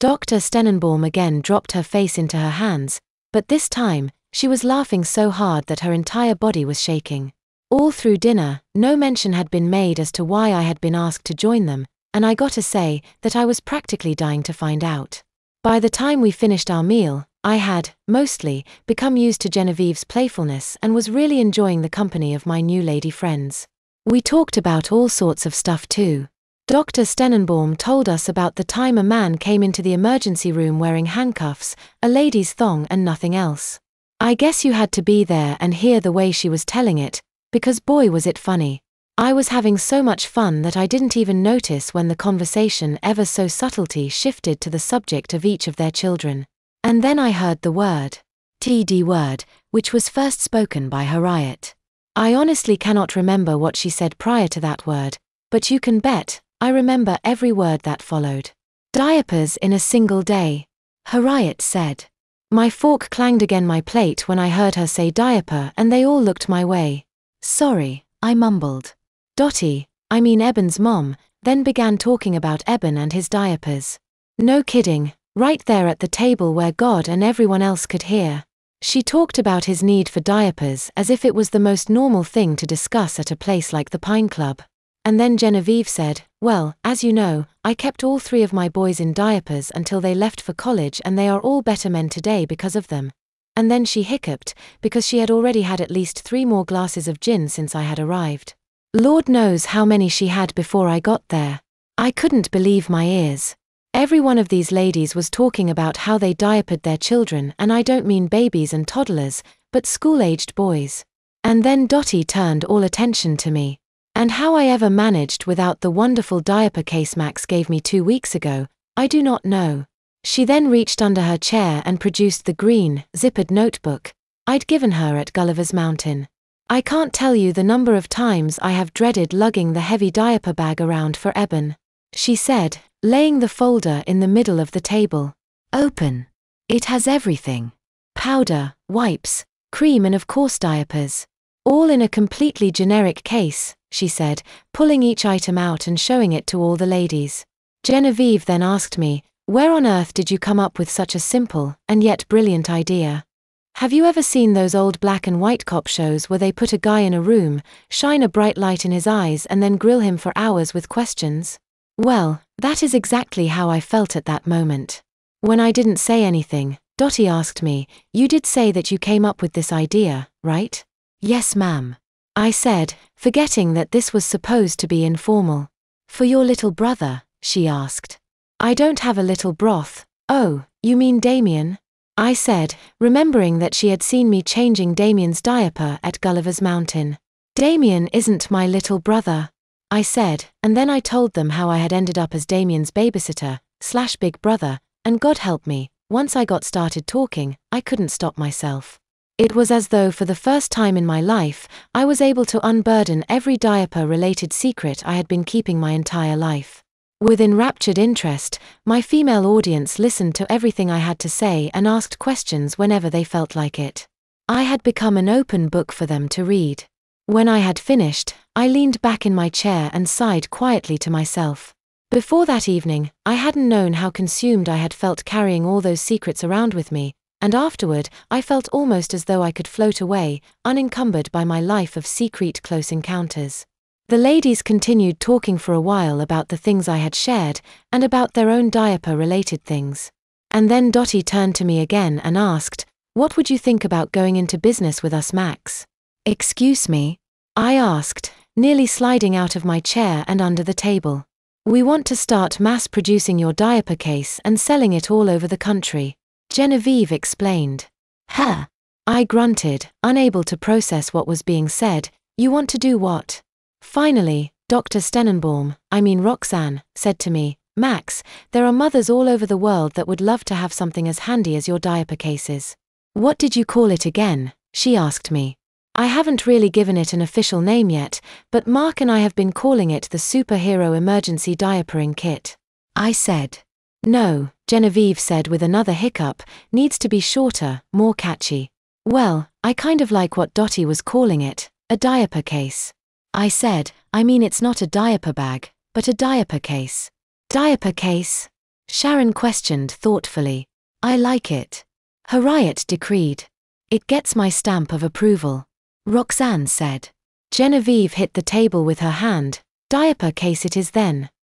Dr. Stenenbaum again dropped her face into her hands, but this time, she was laughing so hard that her entire body was shaking. All through dinner, no mention had been made as to why I had been asked to join them, and I gotta say that I was practically dying to find out. By the time we finished our meal, I had, mostly, become used to Genevieve's playfulness and was really enjoying the company of my new lady friends. We talked about all sorts of stuff too. Dr. Stenenbaum told us about the time a man came into the emergency room wearing handcuffs, a lady's thong and nothing else. I guess you had to be there and hear the way she was telling it, because boy was it funny. I was having so much fun that I didn't even notice when the conversation ever so subtly shifted to the subject of each of their children. And then I heard the word, TD word, which was first spoken by Harriet. I honestly cannot remember what she said prior to that word, but you can bet I remember every word that followed. Diapers in a single day, Harriet said. My fork clanged against my plate when I heard her say diaper and they all looked my way. Sorry, I mumbled. Dottie, I mean Eben's mom, then began talking about Eben and his diapers. No kidding, right there at the table where God and everyone else could hear. She talked about his need for diapers as if it was the most normal thing to discuss at a place like the Pine Club. And then Genevieve said, well, as you know, I kept all 3 of my boys in diapers until they left for college and they are all better men today because of them. And then she hiccuped, because she had already had at least 3 more glasses of gin since I had arrived. Lord knows how many she had before I got there. I couldn't believe my ears. Every one of these ladies was talking about how they diapered their children, and I don't mean babies and toddlers, but school-aged boys. And then Dottie turned all attention to me. And how I ever managed without the wonderful diaper case Max gave me 2 weeks ago, I do not know. She then reached under her chair and produced the green, zippered notebook I'd given her at Gulliver's Mountain. I can't tell you the number of times I have dreaded lugging the heavy diaper bag around for Eben. She said, laying the folder in the middle of the table. Open. It has everything. Powder, wipes, cream and of course diapers. All in a completely generic case, she said, pulling each item out and showing it to all the ladies. Genevieve then asked me, where on earth did you come up with such a simple, and yet brilliant idea? Have you ever seen those old black and white cop shows where they put a guy in a room, shine a bright light in his eyes and then grill him for hours with questions? Well, that is exactly how I felt at that moment. When I didn't say anything, Dottie asked me, you did say that you came up with this idea, right? Yes, ma'am. I said, forgetting that this was supposed to be informal. For your little brother, she asked. I don't have a little broth. Oh, you mean Damien? I said, remembering that she had seen me changing Damien's diaper at Gulliver's Mountain. Damien isn't my little brother, I said, and then I told them how I had ended up as Damien's babysitter/big brother, and God help me, once I got started talking, I couldn't stop myself. It was as though for the first time in my life, I was able to unburden every diaper-related secret I had been keeping my entire life. With enraptured interest, my female audience listened to everything I had to say and asked questions whenever they felt like it. I had become an open book for them to read. When I had finished, I leaned back in my chair and sighed quietly to myself. Before that evening, I hadn't known how consumed I had felt carrying all those secrets around with me, and afterward, I felt almost as though I could float away, unencumbered by my life of secret close encounters. The ladies continued talking for a while about the things I had shared, and about their own diaper-related things. And then Dottie turned to me again and asked, what would you think about going into business with us, Max? Excuse me? I asked, nearly sliding out of my chair and under the table. We want to start mass-producing your diaper case and selling it all over the country. Genevieve explained. Huh? I grunted, unable to process what was being said. You want to do what? Finally, Dr. Roxanne, said to me, Max, there are mothers all over the world that would love to have something as handy as your diaper cases. What did you call it again? She asked me. I haven't really given it an official name yet, but Mark and I have been calling it the Superhero Emergency Diapering Kit. I said. No, Genevieve said with another hiccup, needs to be shorter, more catchy. Well, I kind of like what Dottie was calling it, a diaper case. I said, I mean it's not a diaper bag, but a diaper case. Diaper case? Sharon questioned thoughtfully. I like it. Harriet decreed. It gets my stamp of approval. Roxanne said. Genevieve hit the table with her hand. Diaper case it is then.